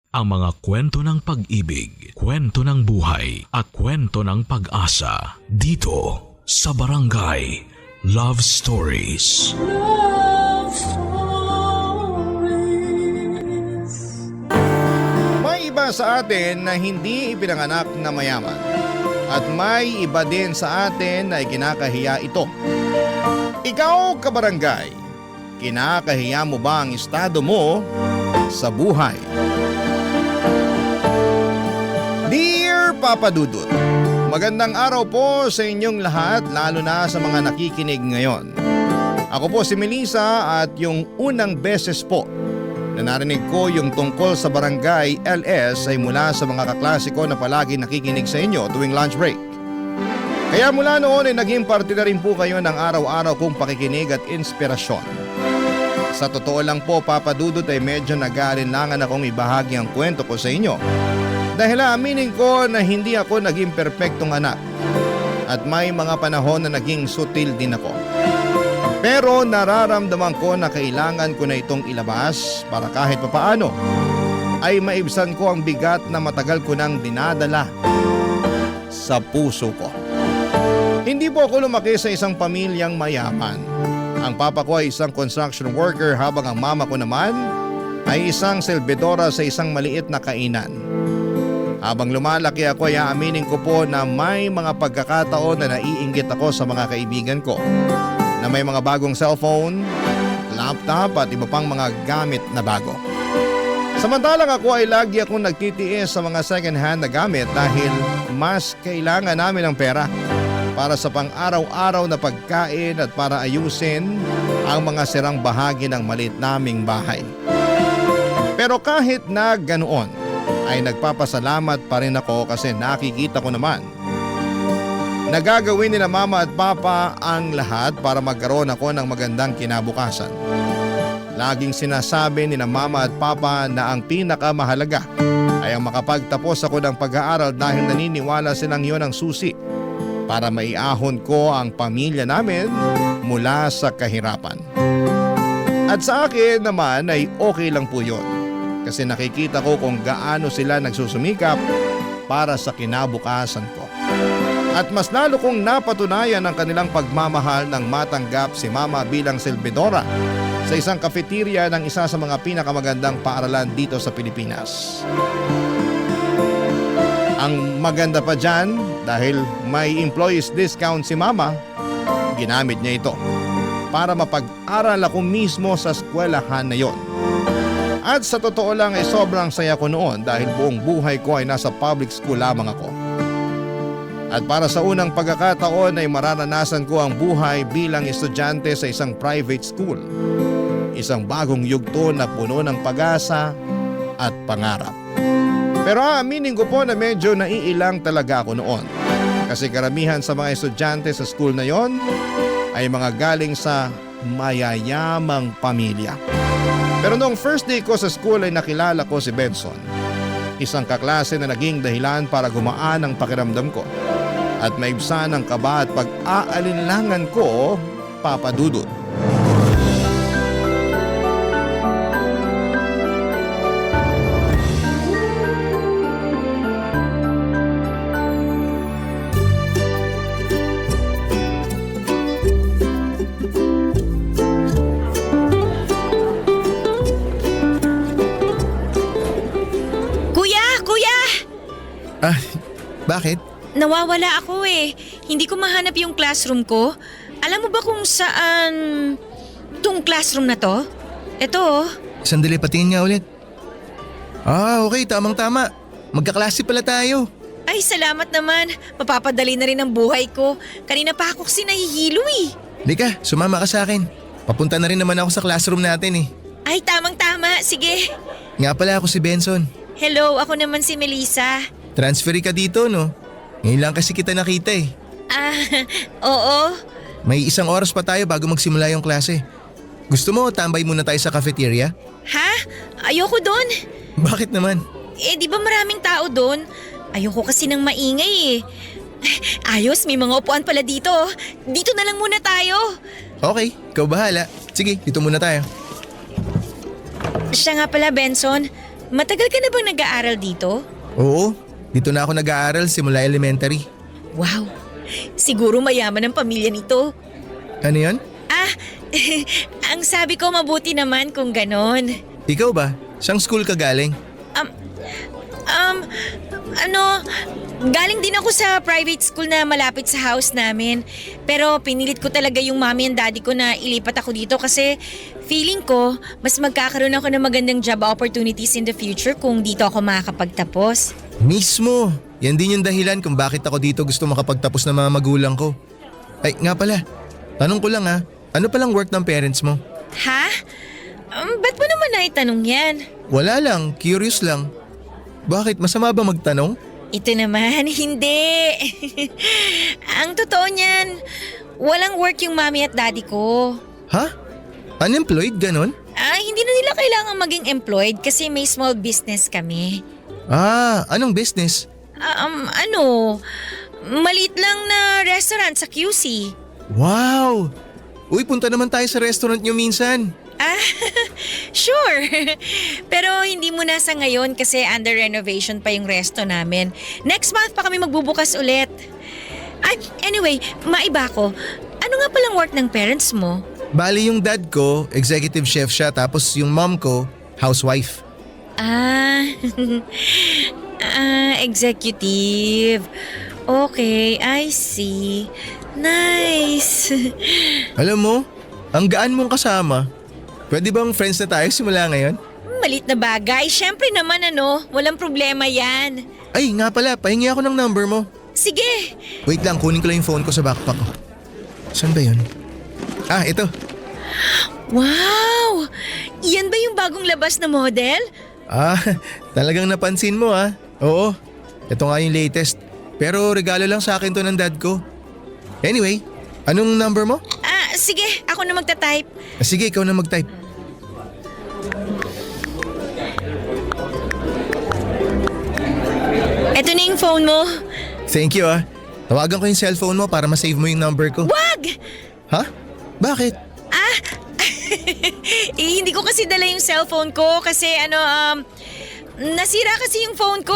ang mga kwento ng pag-ibig, kwento ng buhay at kwento ng pag-asa dito sa Barangay Love Stories. Love Stories. May iba sa atin na hindi ipinanganak na mayaman. At may iba din sa atin na kinakahiya ito. Ikaw, kabarangay, kinakahiya mo ba ang estado mo sa buhay? Dear Papa Dudut, magandang araw po sa inyong lahat, lalo na sa mga nakikinig ngayon. Ako po si Melissa at yung unang beses po na narinig ko yung tungkol sa Barangay LS ay mula sa mga kaklase ko na palagi nakikinig sa inyo tuwing lunch break. Kaya mula noon ay naging parte na rin po kayo ng araw-araw kong pakikinig at inspirasyon. Sa totoo lang po, Papa Dudut, ay medyo nag-aalinlangan akong ibahagi ang kwento ko sa inyo. Dahil aminin ko na hindi ako naging perpektong anak at may mga panahon na naging sutil din ako. Pero nararamdaman ko na kailangan ko na itong ilabas para kahit papaano ay maibsan ko ang bigat na matagal ko nang dinadala sa puso ko. Hindi po ako lumaki sa isang pamilyang mayaman. Ang papa ko ay isang construction worker habang ang mama ko naman ay isang selbedora sa isang maliit na kainan. Habang lumalaki ako ay aaminin ko po na may mga pagkakataon na naiinggit ako sa mga kaibigan ko na may mga bagong cellphone, laptop at iba pang mga gamit na bago. Samantalang ako ay lagi akong nagtitiis sa mga second-hand na gamit dahil mas kailangan namin ng pera para sa pang-araw-araw na pagkain at para ayusin ang mga sirang bahagi ng maliit naming bahay. Pero kahit na ganoon, ay nagpapasalamat pa rin ako kasi nakikita ko naman nagagawin nila mama at papa ang lahat para magkaroon ako ng magandang kinabukasan. Laging sinasabi nila mama at papa na ang pinakamahalaga ay ang makapagtapos ako ng pag-aaral dahil naniniwala silang yun ang susi para maiahon ko ang pamilya namin mula sa kahirapan. At sa akin naman ay okay lang po yun kasi nakikita ko kung gaano sila nagsusumikap para sa kinabukasan ko. At mas lalo kong napatunayan ang kanilang pagmamahal nang matanggap si Mama bilang selbedora sa isang cafeteria ng isa sa mga pinakamagandang paaralan dito sa Pilipinas. Ang maganda pa dyan, dahil may employees discount si Mama, ginamit niya ito para mapag-aral ako mismo sa eskwelahan na yon. At sa totoo lang ay sobrang saya ko noon dahil buong buhay ko ay nasa public school lamang ako. At para sa unang pagkakataon ay mararanasan ko ang buhay bilang estudyante sa isang private school. Isang bagong yugto na puno ng pag-asa at pangarap. Pero aaminin ko po na medyo naiilang talaga ako noon. Kasi karamihan sa mga estudyante sa school na yon ay mga galing sa mayayamang pamilya. Pero noong first day ko sa school ay nakilala ko si Benson. Isang kaklase na naging dahilan para gumaan ang pakiramdam ko at maibsan ang kaba at pag-aalinlangan ko, Papa Dudut. Bakit? Nawawala ako eh. Hindi ko mahanap yung classroom ko. Alam mo ba kung saan tong classroom na to? Ito oh. Sandali, patingin nga ulit. Okay, tamang-tama. Magkaklase pala tayo. Ay, salamat naman. Mapapadali na rin ang buhay ko. Kanina pa ako kasi nahihilo eh. Lika, sumama ka sa akin. Papunta na rin naman ako sa classroom natin eh. Ay, tamang-tama. Sige. Nga pala ako si Benson. Hello, ako naman si Melissa. Transferi ka dito, no? Ngayon lang kasi kita nakita eh. Oo. May isang oras pa tayo bago magsimula yung klase. Gusto mo tambay muna tayo sa cafeteria? Ha? Ayoko doon. Bakit naman? Eh, di ba maraming tao doon? Ayoko kasi ng maingay eh. Ayos, may mga upuan pala dito. Dito na lang muna tayo. Okay, ikaw bahala. Sige, dito muna tayo. Siya nga pala, Benson. Matagal ka na bang nag-aaral dito? Oo, dito na ako nag-aaral simula elementary. Wow, siguro mayaman ang pamilya nito. Ano yun? Ah, ang sabi ko mabuti naman kung ganon. Ikaw ba? Saan school ka galing? Galing din ako sa private school na malapit sa house namin. Pero pinilit ko talaga yung mommy and daddy ko na ilipat ako dito kasi feeling ko mas magkakaroon ako ng magandang job opportunities in the future kung dito ako makakapagtapos. Mismo! Yan din yung dahilan kung bakit ako dito gusto makapagtapos ng mga magulang ko. Ay, nga pala. Tanong ko lang ha, ano palang work ng parents mo? Ha? Ba't mo naman naitanong yan? Wala lang, curious lang. Bakit? Masama ba magtanong? Ito naman, hindi. Ang totoo niyan, walang work yung mommy at daddy ko. Ha? Unemployed ganon? Hindi na nila kailangan maging employed kasi may small business kami. Anong business? Maliit lang na restaurant sa QC. Wow! Uy, punta naman tayo sa restaurant nyo minsan. Sure. Pero hindi muna sa ngayon kasi under renovation pa yung resto namin. Next month pa kami magbubukas ulit. Anyway, maiba ko. Ano nga palang work ng parents mo? Bali yung dad ko, executive chef siya, tapos yung mom ko, housewife. Executive. Okay, I see. Nice. Alam mo, ang gaan mong kasama. Pwede bang friends na tayo simula ngayon? Malit na bagay. Siyempre naman walang problema yan. Ay, nga pala, pahingi ako ng number mo. Sige. Wait lang, kunin ko lang yung phone ko sa backpack ko. Saan ba yun? Ito. Wow! Yan ba yung bagong labas na model? Talagang napansin mo Oo, ito nga yung latest. Pero regalo lang sa akin to ng dad ko. Anyway, anong number mo? Sige, ako na magta-type. Sige, ikaw na mag-type. Eto na yung phone mo. Thank you Tawagan ko yung cellphone mo para ma-save mo yung number ko. Wag! Ha? Bakit? Hindi ko kasi dala yung cellphone ko kasi nasira kasi yung phone ko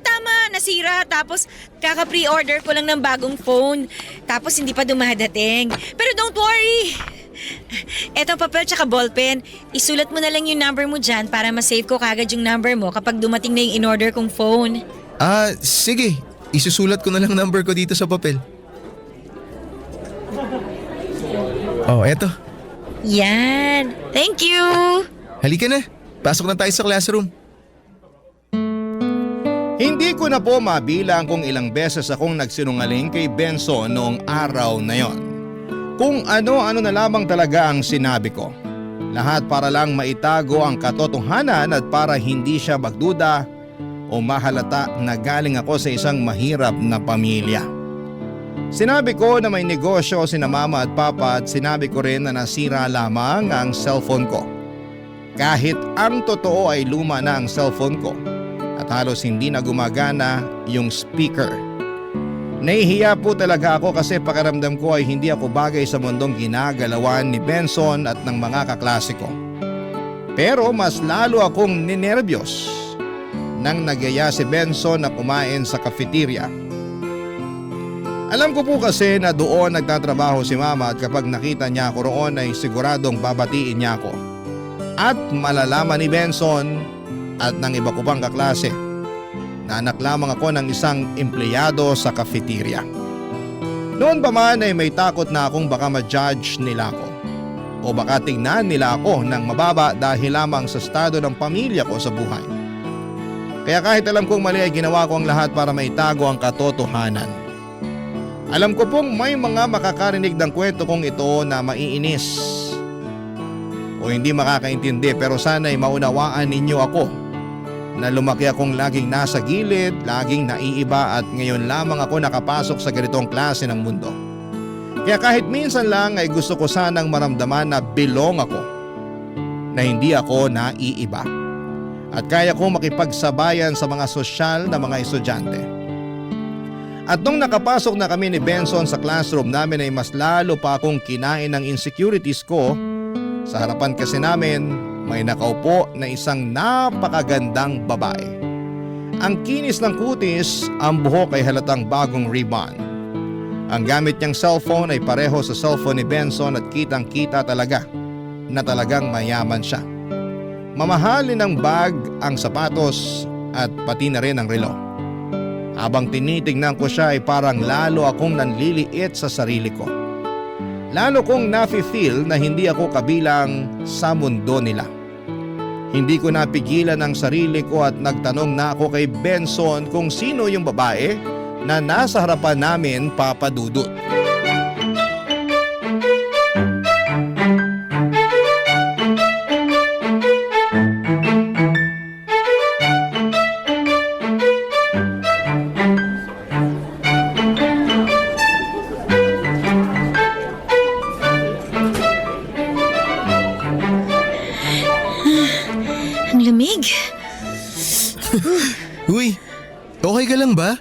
tama, nasira. Tapos kaka-pre-order ko lang ng bagong phone. Tapos hindi pa dumadating. Pero don't worry. Eto papel tsaka ballpen. Isulat mo na lang yung number mo dyan para ma-save ko kagad yung number mo kapag dumating na yung in-order kong phone. Sige. Isusulat ko na lang number ko dito sa papel. Eto. Yan. Thank you. Halika na. Pasok na tayo sa classroom. Hindi ko na po mabilang kung ilang beses akong nagsinungaling kay Benson noong araw na yon. Kung ano-ano na lamang talaga ang sinabi ko. Lahat para lang maitago ang katotohanan at para hindi siya magduda o mahalata na galing ako sa isang mahirap na pamilya. Sinabi ko na may negosyo sina mama at papa at sinabi ko rin na nasira lamang ang cellphone ko. Kahit ang totoo ay luma na ang cellphone ko at halos hindi na gumagana yung speaker. Nahihiya po talaga ako kasi pakiramdam ko ay hindi ako bagay sa mundong ginagalawan ni Benson at ng mga kaklase ko. Pero mas lalo akong ninervyos nang nagyaya si Benson na kumain sa cafeteria. Alam ko po kasi na doon nagtatrabaho si mama at kapag nakita niya ako roon ay siguradong babatiin niya ako. At malalaman ni Benson at ng iba ko pang kaklase na anak lamang ako ng isang empleyado sa cafeteria. Noon pa man ay may takot na akong baka ma-judge nila ako o baka tingnan nila ako ng mababa dahil lamang sa estado ng pamilya ko sa buhay. Kaya kahit alam kong mali ay ginawa ko ang lahat para maitago ang katotohanan. Alam ko pong may mga makakarinig ng kwento kong ito na maiinis o hindi makakaintindi pero sana'y maunawaan ninyo ako na lumaki akong laging nasa gilid, laging naiiba at ngayon lamang ako nakapasok sa ganitong klase ng mundo. Kaya kahit minsan lang ay gusto ko sanang maramdaman na belong ako, na hindi ako naiiba. At kaya ko makipagsabayan sa mga sosyal na mga estudyante. At nung nakapasok na kami ni Benson sa classroom namin ay mas lalo pa akong kinain ng insecurities ko. Sa harapan kasi namin, may nakaupo na isang napakagandang babae. Ang kinis ng kutis, ang buhok ay halatang bagong ribbon. Ang gamit niyang cellphone ay pareho sa cellphone ni Benson at kitang-kita talaga na talagang mayaman siya. Mamahalin ng bag, ang sapatos at pati na rin ang relo. Habang tinitignan ko siya ay parang lalo akong nanliliit sa sarili ko. Lalo kong nafe-feel na hindi ako kabilang sa mundo nila. Hindi ko napigilan ang sarili ko at nagtanong na ako kay Benson kung sino yung babae na nasa harapan namin, Papa Dudut. Ang lamig. Uy, okay ka lang ba?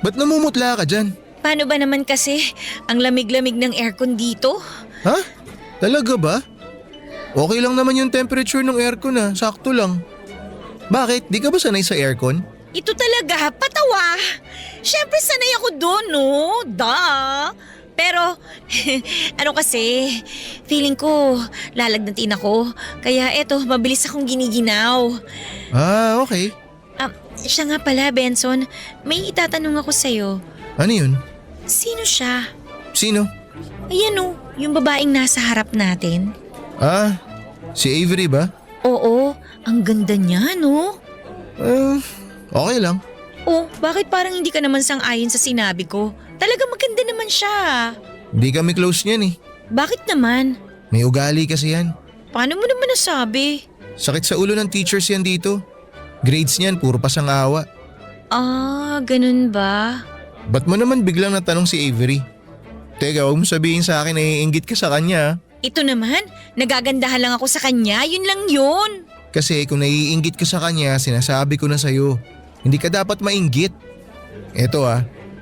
Ba't namumutla ka dyan? Paano ba naman kasi ang lamig-lamig ng aircon dito? Ha? Talaga ba? Okay lang naman yung temperature ng aircon sakto lang. Bakit? Di ka ba sanay sa aircon? Ito talaga, patawa. Siyempre sanay ako doon, no? Duh. Pero, ano kasi, feeling ko lalagnatin ako. Kaya eto, mabilis akong giniginaw. Ah, okay. Siya nga pala, Benson. May itatanong ako sa'yo. Ano yun? Sino siya? Sino? Ayan o, yung babaeng nasa harap natin. Ah, si Avery ba? Oo, ang ganda niya, no? Okay lang. Oh, bakit parang hindi ka naman sang-ayon sa sinabi ko? Talaga maganda naman siya. Di kami close niyan eh. Bakit naman? May ugali kasi yan. Paano mo naman nasabi? Sakit sa ulo ng teachers yan dito. Grades niyan, puro pasangawa. Ah, ganun ba? Ba't mo naman biglang natanong si Avery? Teka, huwag mo sabihin sa akin na iinggit ka sa kanya. Ito naman, nagagandahan lang ako sa kanya, yun lang yun. Kasi kung naiinggit ka sa kanya, sinasabi ko na sa'yo. Hindi ka dapat mainggit. Eto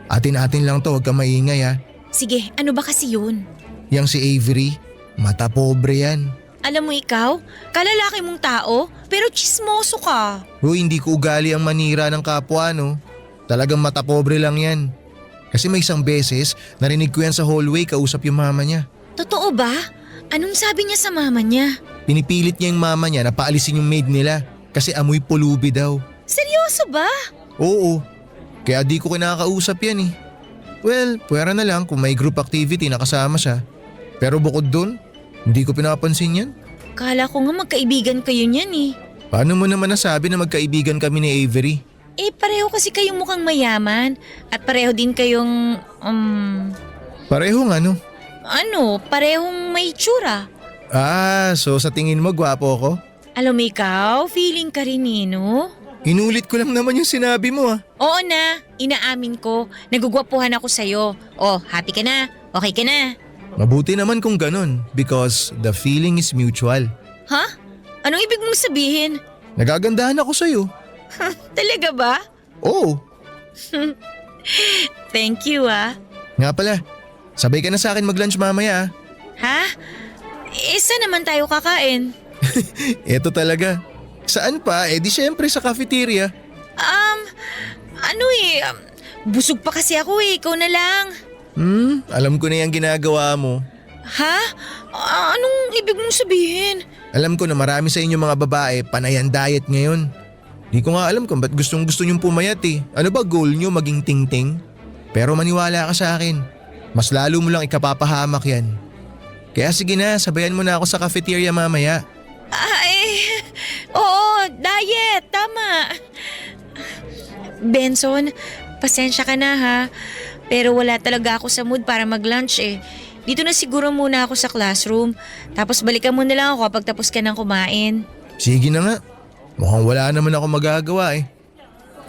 atin-atin lang to, huwag ka maingay Sige, ano ba kasi yun? Yang si Avery, mata pobre yan. Alam mo ikaw, kalalaki mong tao, pero chismoso ka. Hindi ko ugali ang manira ng kapwa no. Talagang mata pobre lang yan. Kasi may isang beses, narinig ko yan sa hallway kausap yung mama niya. Totoo ba? Anong sabi niya sa mama niya? Pinipilit niya yung mama niya na paalisin yung maid nila kasi amoy pulubi daw. Seryoso ba? Oo, kaya di ko kinakausap yan eh. Well, pwera na lang kung may group activity na kasama siya. Pero bukod dun, hindi ko pinapansin yan. Kala ko nga magkaibigan kayo niyan eh. Paano mo naman nasabi na magkaibigan kami ni Avery? Pareho kasi kayong mukhang mayaman at pareho din kayong, Parehong ano? parehong may tsura. Ah, so sa tingin mo gwapo ako? Alam mo ikaw, feeling ka rin no? Inulit ko lang naman yung sinabi mo Oo na, inaamin ko. Nagugwapuhan ako sa'yo. Oh, happy ka na? Okay ka na? Mabuti naman kung ganun because the feeling is mutual. Ha? Anong ibig mong sabihin? Nagagandahan ako sa'yo. Talaga ba? Oo. Thank you Nga pala, sabay ka na sa akin mag-lunch mamaya Ha? Saan naman tayo kakain? Eto talaga. Saan pa? Di syempre sa cafeteria. Busog pa kasi ako ikaw na lang. Alam ko na yung ginagawa mo. Ha? Anong ibig mong sabihin? Alam ko na marami sa inyo mga babae panayan diet ngayon. Di ko nga alam kung ba't gustong gusto nyong pumayat Ano ba goal nyo maging ting-ting? Pero maniwala ka sa akin. Mas lalo mo lang ikapapahamak yan. Kaya sige na, sabayan mo na ako sa cafeteria mamaya. Oo, diet, tama. Benson, pasensya ka na ha. Pero wala talaga ako sa mood para mag-lunch Dito na siguro muna ako sa classroom. Tapos balikan mo na lang ako kapag tapos ka ng kumain. Sige na nga. Mukhang wala naman ako magagawa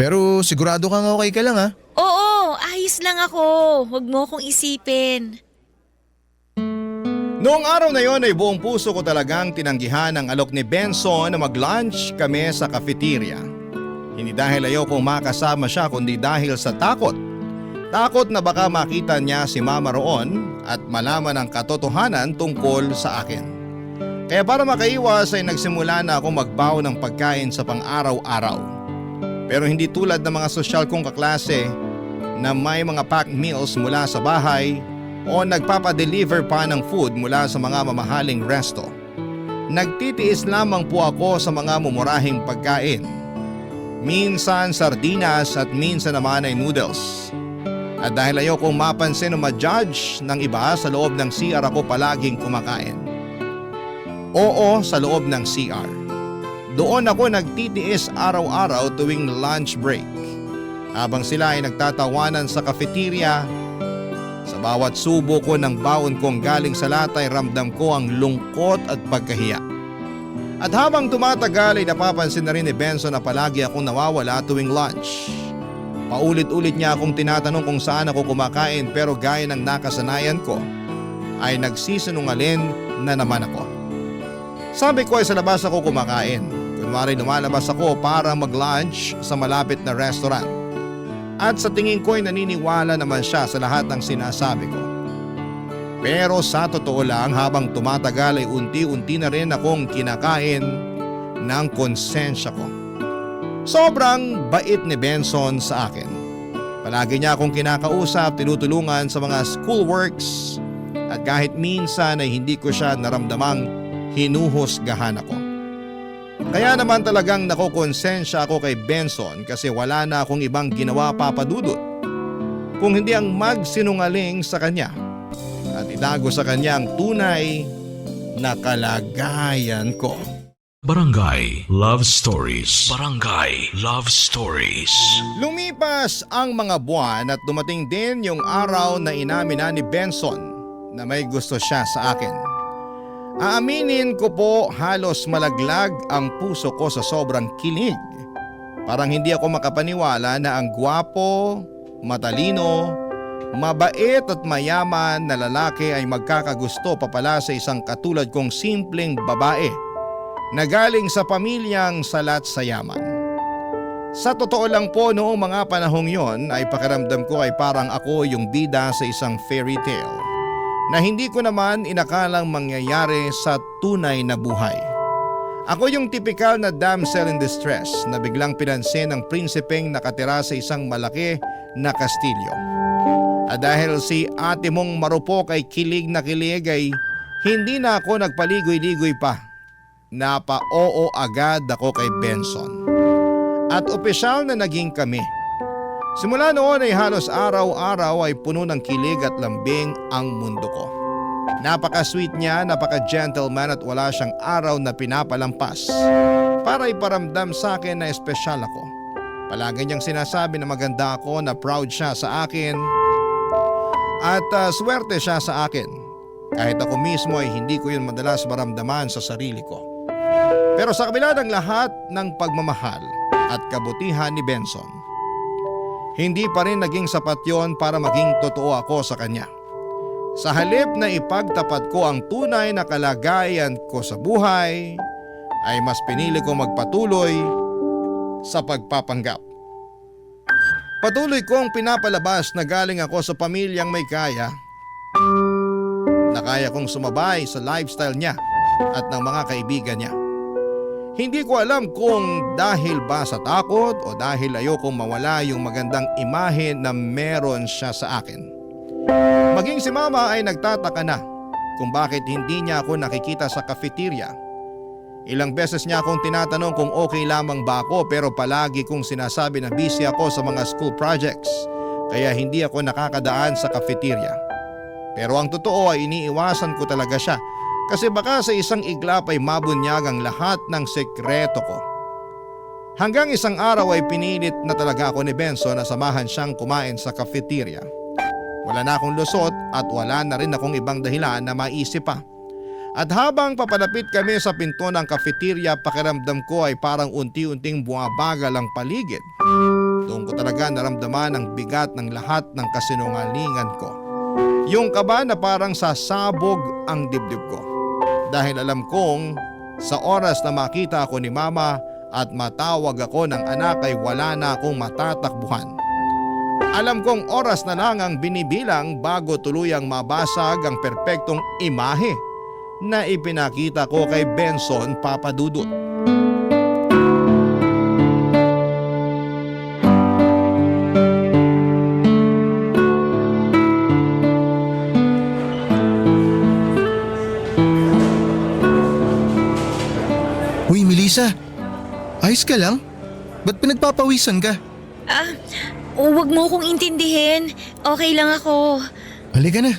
Pero sigurado kang okay ka lang Oo, ayos lang ako. Huwag mo akong isipin. Noong araw na yon ay buong puso ko talagang tinanggihan ang alok ni Benson na mag-lunch kami sa cafeteria. Hindi dahil ayaw kong makasama siya kundi dahil sa takot. Takot na baka makita niya si mama roon at malaman ang katotohanan tungkol sa akin. Kaya para makaiwas ay nagsimula na akong magbaon ng pagkain sa pang-araw-araw. Pero hindi tulad ng mga sosyal kong kaklase na may mga packed meals mula sa bahay o nagpapadeliver pa ng food mula sa mga mamahaling resto. Nagtitiis lamang po ako sa mga mumurahing pagkain. Minsan sardinas at minsan naman ay noodles. At dahil ayokong mapansin o ma-judge ng iba, sa loob ng CR ako palaging kumakain. Oo, sa loob ng CR. Doon ako nagtitiis araw-araw tuwing lunch break. Habang sila ay nagtatawanan sa cafeteria, sa bawat subo ko ng baon kong galing sa latay, ramdam ko ang lungkot at pagkahiya. At habang tumatagal ay napapansin na rin ni Benson na palagi akong nawawala tuwing lunch. Paulit-ulit niya akong tinatanong kung saan ako kumakain, pero gaya ng nakasanayan ko ay nagsisinungaling na naman ako. Sabi ko ay sa labas ako kumakain. Kunwari lumalabas ako para mag-lunch sa malapit na restaurant. At sa tingin ko ay naniniwala naman siya sa lahat ng sinasabi ko. Pero sa totoo lang, habang tumatagal ay unti-unti na rin akong kinakain ng konsensya ko. Sobrang bait ni Benson sa akin. Palagi niya akong kinakausap, tinutulungan sa mga schoolworks, at kahit minsan ay hindi ko siya naramdamang hinuhusgahan ako. Kaya naman talagang nakokonsensya ako kay Benson kasi wala na akong ibang ginawa, Papa Dudut, kung hindi ang magsinungaling sa kanya at itago sa kanya ang tunay na kalagayan ko. Barangay Love Stories. Barangay Love Stories. Lumipas ang mga buwan at dumating din yung araw na inamin na ni Benson na may gusto siya sa akin. Aaminin ko po, halos malaglag ang puso ko sa sobrang kilig. Parang hindi ako makapaniwala na ang gwapo, matalino, mabait at mayaman na lalaki ay magkakagusto pa pala sa isang katulad kong simpleng babae na galing sa pamilyang salat sa yaman. Sa totoo lang po, noong mga panahong yon ay pakiramdam ko ay parang ako yung bida sa isang fairy tale na hindi ko naman inakalang mangyayari sa tunay na buhay. Ako yung tipikal na damsel in distress na biglang pinansin ng prinsipeng nakatira sa isang malaki na kastilyo. At dahil si ate mong marupok ay kilig na kilig, ay hindi na ako nagpaligoy-ligoy pa. Napa-oo agad ako kay Benson. At opisyal na naging kami. Simula noon ay halos araw-araw ay puno ng kilig at lambing ang mundo ko. Napaka-sweet niya, napaka-gentleman at wala siyang araw na pinapalampas para iparamdam sa akin na espesyal ako. Palagi niyang sinasabi na maganda ako, na proud siya sa akin at swerte siya sa akin. Kahit ako mismo ay hindi ko yun madalas maramdaman sa sarili ko. Pero sa kabila ng lahat ng pagmamahal at kabutihan ni Benson, hindi pa rin naging sapat yon para maging totoo ako sa kanya. Sa halip na ipagtapat ko ang tunay na kalagayan ko sa buhay, ay mas pinili ko magpatuloy sa pagpapanggap. Patuloy kong pinapalabas na galing ako sa pamilyang may kaya, na kaya kong sumabay sa lifestyle niya at ng mga kaibigan niya. Hindi ko alam kung dahil ba sa takot o dahil ayokong mawala yung magandang imahe na meron siya sa akin. Maging si Mama ay nagtataka na kung bakit hindi niya ako nakikita sa cafeteria. Ilang beses niya akong tinatanong kung okay lamang ba ako, pero palagi kong sinasabi na busy ako sa mga school projects kaya hindi ako nakakadaan sa cafeteria. Pero ang totoo ay iniiwasan ko talaga siya kasi baka sa isang iglap ay mabunyag ang lahat ng sekreto ko. Hanggang isang araw ay pinilit na talaga ako ni Benson na samahan siyang kumain sa cafeteria. Wala na akong lusot at wala na rin akong ibang dahilan na maisip pa. At habang papalapit kami sa pinto ng cafeteria, pakiramdam ko ay parang unti-unting bumabagal ang paligid. Doon ko talaga naramdaman ang bigat ng lahat ng kasinungalingan ko. Yung kaba na parang sasabog ang dibdib ko. Dahil alam kong sa oras na makita ako ni Mama at matawag ako ng anak ay wala na akong matatakbuhan. Alam kong oras na lang ang binibilang bago tuluyang mabasag ang perpektong imahe na ipinakita ko kay Benson Papadudut. Uy, Melissa. Ayos ka lang? Ba't pinagpapawisan ka? Huwag mo akong intindihin. Okay lang ako. Halika na.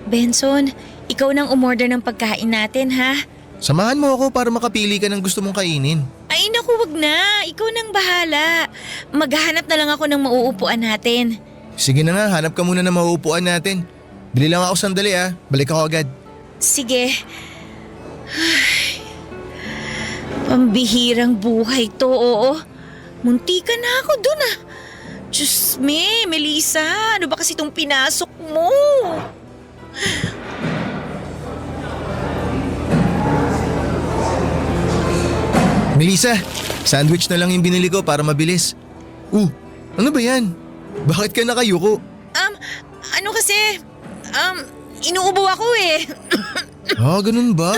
Benson, ikaw nang umorder ng pagkain natin, ha? Samahan mo ako para makapili ka ng gusto mong kainin. Ay naku, wag na. Ikaw nang bahala. Maghahanap na lang ako ng mauupuan natin. Sige na nga, hanap ka muna ng mauupuan natin. Bili lang ako sandali balik ako agad. Sige. Ay, pambihirang buhay to, oo. Munti ka na ako dun Diyos me, Melissa, ano ba kasi itong pinasok mo? Melissa, sandwich na lang yung binili ko para mabilis. Ano ba yan? Bakit ka nakayuko? Ano kasi, inuubo ako eh. Ganun ba?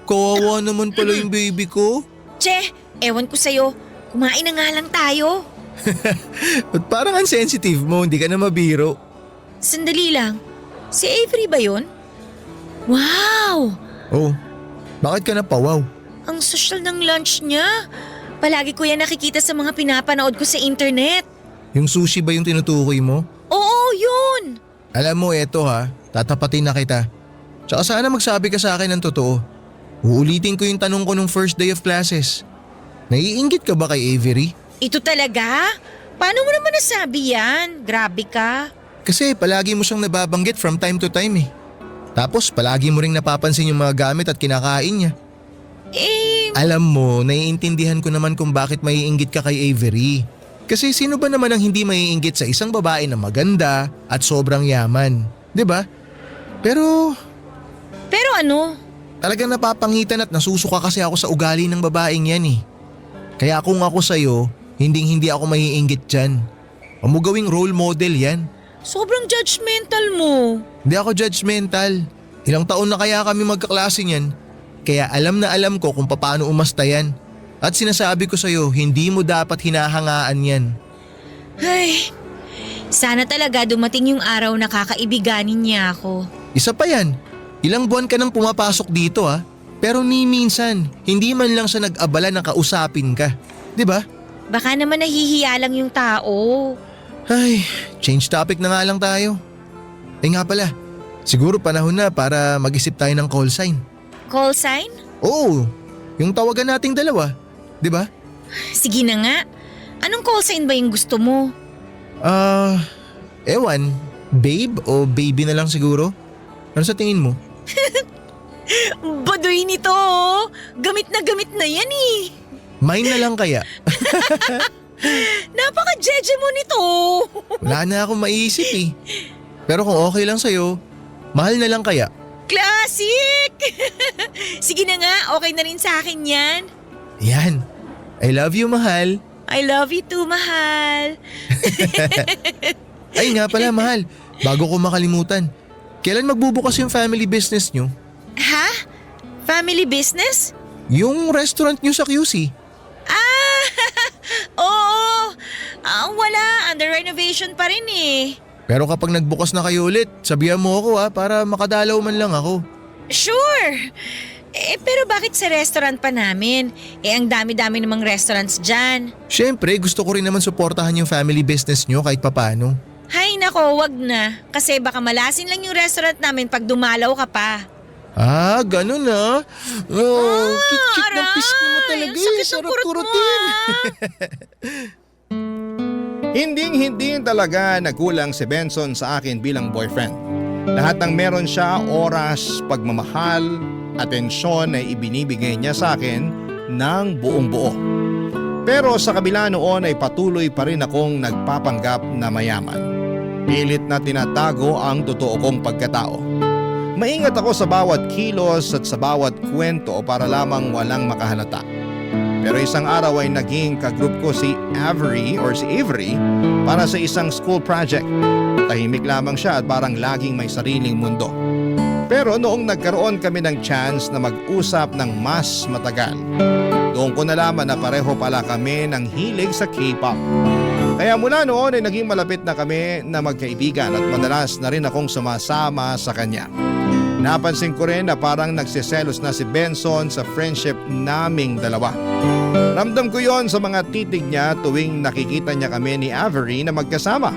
Kawawa naman pala yung baby ko. Che, ewan ko sa'yo, kumain na nga lang tayo. Ba't parang unsensitive mo, hindi ka na mabiro. Sandali lang, si Avery ba yun? Wow! Bakit ka napawaw? Ang social ng lunch niya. Palagi ko yan nakikita sa mga pinapanood ko sa internet. Yung sushi ba yung tinutukoy mo? Oo, yun! Alam mo, eto tatapatin na kita. Tsaka sana magsabi ka sa akin ng totoo. Uulitin ko yung tanong ko nung first day of classes. Naiinggit ka ba kay Avery? Ito talaga? Paano mo naman nasabi yan? Grabe ka. Kasi palagi mo siyang nababanggit from time to time Tapos palagi mo ring napapansin yung mga gamit at kinakain niya. Alam mo, naiintindihan ko naman kung bakit maiinggit ka kay Avery. Kasi sino ba naman ang hindi maiinggit sa isang babae na maganda at sobrang yaman? 'Di ba? Pero ano? talagang napapangitan at nasusuka kasi ako sa ugali ng babaeng yan Kaya kung ako sa'yo, hindi ako maiinggit dyan. Huwag mo gawing role model yan. Sobrang judgmental mo. Hindi ako judgmental. Ilang taon na kaya kami magkaklase niyan. Kaya alam na alam ko kung paano umasta yan. At sinasabi ko sa'yo, hindi mo dapat hinahangaan yan. Ay, sana talaga dumating yung araw na kakaibiganin niya ako. Isa pa yan. Ilang buwan ka nang pumapasok dito Pero ni minsan, hindi man lang siya nag-abala na kausapin ka. 'Di ba? Baka naman nahihiya lang yung tao. Ay, change topic na nga lang tayo. Nga pala, siguro panahon na para mag-isip tayo ng call sign. Call sign? Oo, yung tawagan nating dalawa. 'Di ba? Sige na nga. Anong call sign ba yung gusto mo? Ewan, babe o baby na lang siguro? Ano sa tingin mo? Baduy nito. Gamit na yan Mine na lang kaya? Napaka-jeje mo nito. Wala na akong maiisip Pero kung okay lang sa'yo, mahal na lang kaya? Classic! Sige na nga, okay na rin sa akin yan. Yan. I love you, mahal. I love you too, mahal. Ay nga pala, mahal. Bago ko makalimutan. Kailan magbubukas yung family business nyo? Ha? Family business? Yung restaurant nyo sa QC. Oo. Wala, under renovation pa rin Pero kapag nagbukas na kayo ulit, sabihan mo ako para makadalaw man lang ako. Sure. Pero bakit sa restaurant pa namin? Ang dami-dami namang restaurants dyan. Syempre, gusto ko rin naman suportahan yung family business nyo kahit papano. Hay nako, wag na. Kasi baka malasin lang yung restaurant namin pag dumalaw ka pa. Ganun kit-kit ng pisngi mo talaga ang sakit ng Sarap kurot mo, kurutin. Hinding-hindi talaga nagkulang si Benson sa akin bilang boyfriend. Lahat ng meron siya, oras, pagmamahal, atensyon ay ibinibigay niya sa akin ng buong buo. Pero sa kabila noon ay patuloy pa rin akong nagpapanggap na mayaman. Pilit na tinatago ang totoo kong pagkatao. Maingat ako sa bawat kilos at sa bawat kwento para lamang walang makahalata. Pero isang araw ay naging kagroup ko si Avery para sa isang school project. Tahimik lamang siya at parang laging may sariling mundo. Pero noong nagkaroon kami ng chance na mag-usap ng mas matagal, doon ko nalaman na pareho pala kami ng hilig sa K-pop. Kaya mula noon ay naging malapit na kami na magkaibigan at madalas na rin akong sumasama sa kanya. Napansin ko rin na parang nagsiselos na si Benson sa friendship naming dalawa. Ramdam ko yon sa mga titig niya tuwing nakikita niya kami ni Avery na magkasama.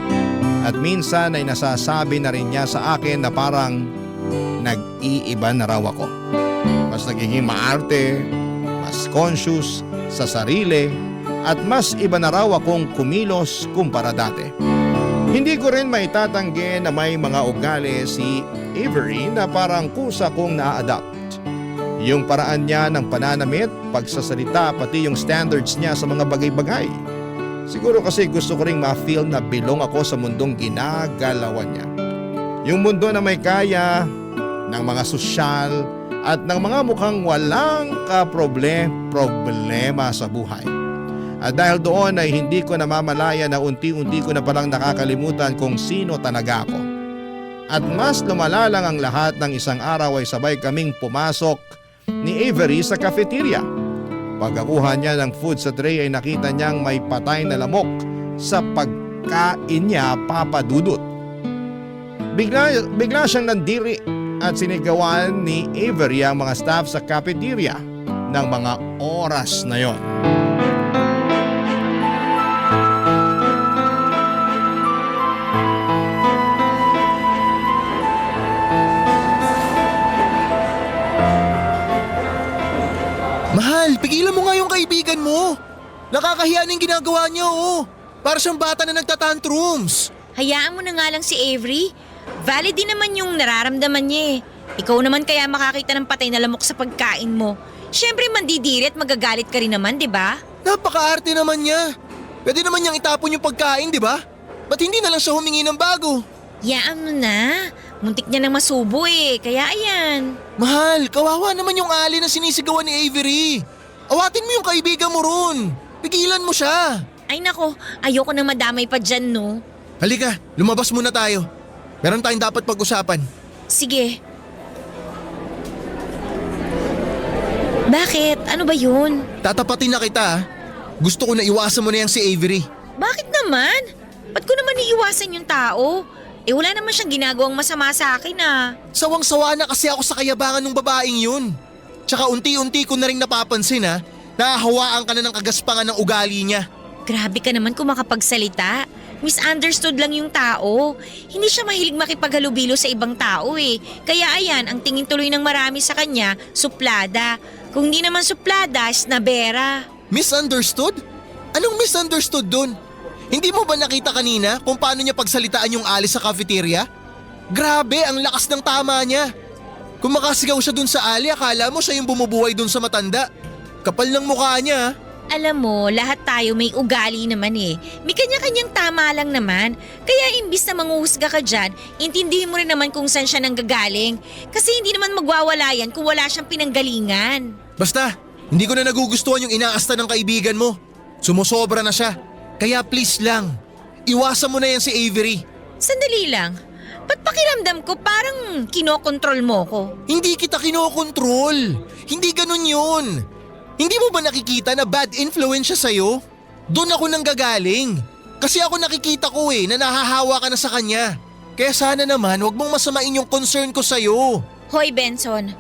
At minsan ay nasasabi na rin niya sa akin na parang nag-iiba na raw ako. Mas nagiging maarte, mas conscious sa sarili at mas iba na raw akong kumilos kumpara dati. Hindi ko rin maitatanggi na may mga ugali si Avery na parang kusa kong na-adapt. Yung paraan niya ng pananamit, pagsasalita, pati yung standards niya sa mga bagay-bagay. Siguro kasi gusto ko ring ma-feel na belong ako sa mundong ginagalawan niya. Yung mundo na may kaya ng mga sosyal at ng mga mukhang walang problema sa buhay. At dahil doon ay hindi ko namamalaya na unti-unti ko na palang nakakalimutan kung sino talaga ako. At mas lumala lang ang lahat ng isang araw ay sabay kaming pumasok ni Avery sa cafeteria. Pagkakuha niya ng food sa tray ay nakita niyang may patay na lamok sa pagkain niya, Papa Dudut. Bigla siyang nandiri at sinigawan ni Avery ang mga staff sa cafeteria ng mga oras na yon. Mahal, pigilan mo nga yung kaibigan mo. Nakakahiya na yung ginagawa niya, oh. Para siyang bata na nagtatantrums. Hayaan mo na nga lang si Avery. Valid din naman yung nararamdaman niya eh. Ikaw naman kaya makakita ng patay na lamok sa pagkain mo. Siyempre mandidiri at magagalit ka rin naman, di ba? Napaka-arte naman niya. Pwede naman niyang itapon yung pagkain, di ba? Ba't hindi na lang siya humingi ng bago? Yaan mo na. Muntik niya nang masubo eh, kaya ayan. Mahal, kawawa naman yung ali na sinisigawan ni Avery. Awatin mo yung kaibigan mo ron. Pigilan mo siya. Ay nako, ayoko na madamay pa dyan no. Halika, lumabas muna tayo. Meron tayong dapat pag-usapan. Sige. Bakit? Ano ba yun? Tatapatin na kita, ah. Gusto ko na iwasan mo na yan si Avery. Bakit naman? Ba't ko naman iiwasan yung tao? Eh wala naman siyang ginagawang masama sa akin ah. Sawang-sawa na kasi ako sa kayabangan ng babaeng yun. Tsaka unti-unti ko na rin napapansin, ha, nahahawaan ka na ng kagaspangan ng ugali niya. Grabe ka naman kung makapagsalita. Misunderstood lang yung tao. Hindi siya mahilig makipaghalubilo sa ibang tao eh. Kaya ayan, ang tingin tuloy ng marami sa kanya, suplada. Kung di naman suplada, snabera. Misunderstood? Anong misunderstood dun? Hindi mo ba nakita kanina kung paano niya pagsalitaan yung ali sa cafeteria? Grabe, ang lakas ng tama niya. Kung makasigaw siya dun sa ali, akala mo siya yung bumubuhay dun sa matanda. Kapal ng mukha niya. Alam mo, lahat tayo may ugali naman eh. May kanya-kanyang tama lang naman. Kaya imbis na manguhusga ka dyan, intindihin mo rin naman kung saan siya nanggagaling. Kasi hindi naman magwawala yan kung wala siyang pinanggalingan. Basta, hindi ko na nagugustuhan yung inaasta ng kaibigan mo. Sumusobra na siya. Kaya please lang, iwasan mo na yan si Avery. Sandali lang. Ba't pakiramdam ko parang kinokontrol mo ko? Hindi kita kinokontrol. Hindi ganun yun. Hindi mo ba nakikita na bad influence siya sa'yo? Doon ako nanggagaling. Kasi ako nakikita ko na nahahawa ka na sa kanya. Kaya sana naman wag mong masamain yung concern ko sa'yo. Hoy Benson,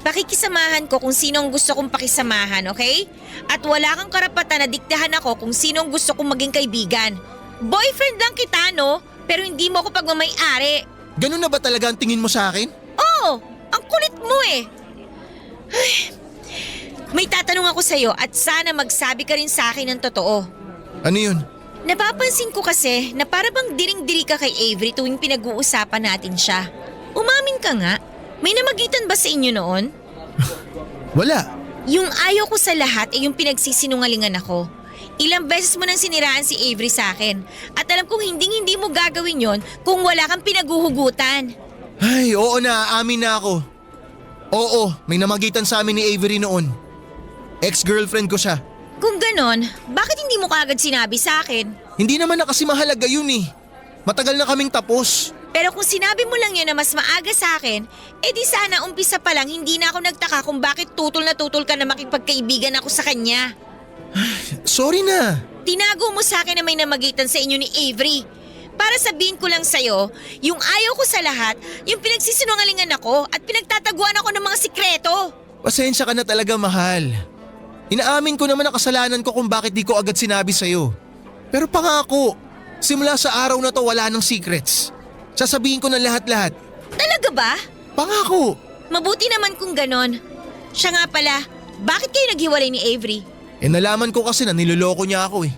pakikisamahan ko kung sino ang gusto kong pakisamahan, okay? At wala kang karapatan na diktahan ako kung sino ang gusto kong maging kaibigan. Boyfriend lang kita, no? Pero hindi mo ako pagmamay-ari. Ganun na ba talaga ang tingin mo sa akin? Oo, ang kulit mo eh. Ay, may tatanong ako sa'yo at sana magsabi ka rin sa akin ng totoo. Ano yun? Napapansin ko kasi na para bang diring-diri ka kay Avery tuwing pinag-uusapan natin siya. Umamin ka nga, may namagitan ba sa inyo noon? Wala. Yung ayaw ko sa lahat ay yung pinagsisinungalingan ako. Ilang beses mo nang siniraan si Avery sa akin at alam kong hindi mo gagawin yon kung wala kang pinaguhugutan. Ay, oo na, amin na ako. Oo, may namagitan sa amin ni Avery noon. Ex-girlfriend ko siya. Kung ganon, bakit hindi mo kaagad sinabi sa akin? Hindi naman na kasi mahalaga yun eh. Matagal na kaming tapos. Pero kung sinabi mo lang yun na mas maaga sa akin, edi sana umpisa pa lang hindi na ako nagtaka kung bakit tutol na tutol ka na makipagkaibigan ako sa kanya. Sorry na. Tinago mo sa akin na may namagitan sa inyo ni Avery. Para sabihin ko lang sa'yo, yung ayaw ko sa lahat, yung pinagsisinungalingan ako at pinagtataguan ako ng mga sikreto. Pasensya ka na talaga, mahal. Inaamin ko naman ang kasalanan ko kung bakit di ko agad sinabi sa'yo. Pero pangako, simula sa araw na to wala nang secrets. Sasabihin ko na lahat-lahat. Talaga ba? Pangako! Mabuti naman kung ganon. Siya nga pala, bakit kayo naghiwalay ni Avery? Nalaman ko kasi na niloloko niya ako eh.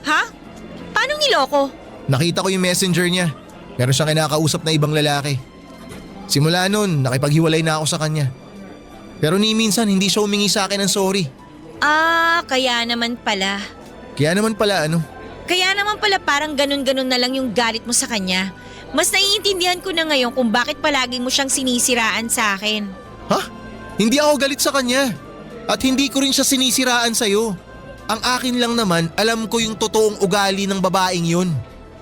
Ha? Paano niloko? Nakita ko yung messenger niya. Meron siyang kinakausap na ibang lalaki. Simula nun, nakipaghiwalay na ako sa kanya. Pero ni minsan hindi siya humingi sa akin ng sorry. Kaya naman pala. Kaya naman pala Parang ganun-ganun na lang yung galit mo sa kanya. Mas naiintindihan ko na ngayon kung bakit palagi mo siyang sinisiraan sa akin. Ha? Hindi ako galit sa kanya. At hindi ko rin siya sinisiraan sa'yo. Ang akin lang naman, alam ko yung totoong ugali ng babaeng yun.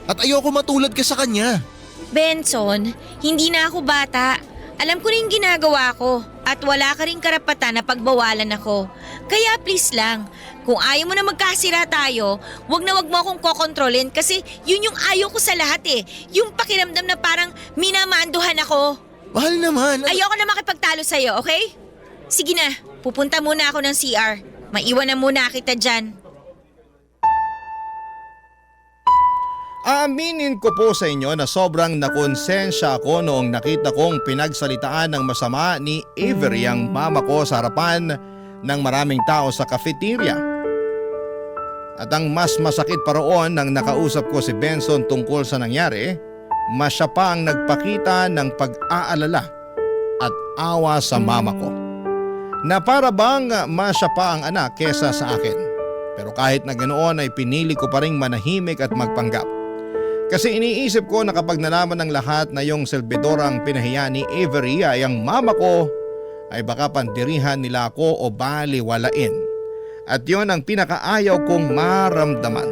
At ayoko matulad ka sa kanya. Benson, hindi na ako bata. Alam ko na yung ginagawa ko. At wala ka rin karapatan na pagbawalan ako. Kaya please lang, kung ayaw mo na magkasira tayo, wag mo akong kokontrolin kasi yun yung ayaw ko sa lahat eh. Yung pakiramdam na parang minamanduhan ako. Mahal naman. Ayoko na makipagtalo sa'yo, okay? Sige na, pupunta muna ako ng CR. Maiwan na muna kita dyan. Aaminin ko po sa inyo na sobrang nakonsensya ako noong nakita kong pinagsalitaan ng masama ni Avery ang mama ko sa harapan ng maraming tao sa cafeteria. At ang mas masakit pa roon nang nakausap ko si Benson tungkol sa nangyari, mas siya pa ang nagpakita ng pag-aalala at awa sa mama ko. Na para bang mas siya pa ang anak kesa sa akin. Pero kahit na ganoon ay pinili ko pa ring manahimik at magpanggap. Kasi iniisip ko na kapag nalaman ng lahat na yung selbidora ang pinahiya ni Avery ay ang mama ko, ay baka pandirihan nila ako o baliwalain. At yon ang pinakaayaw kong maramdaman.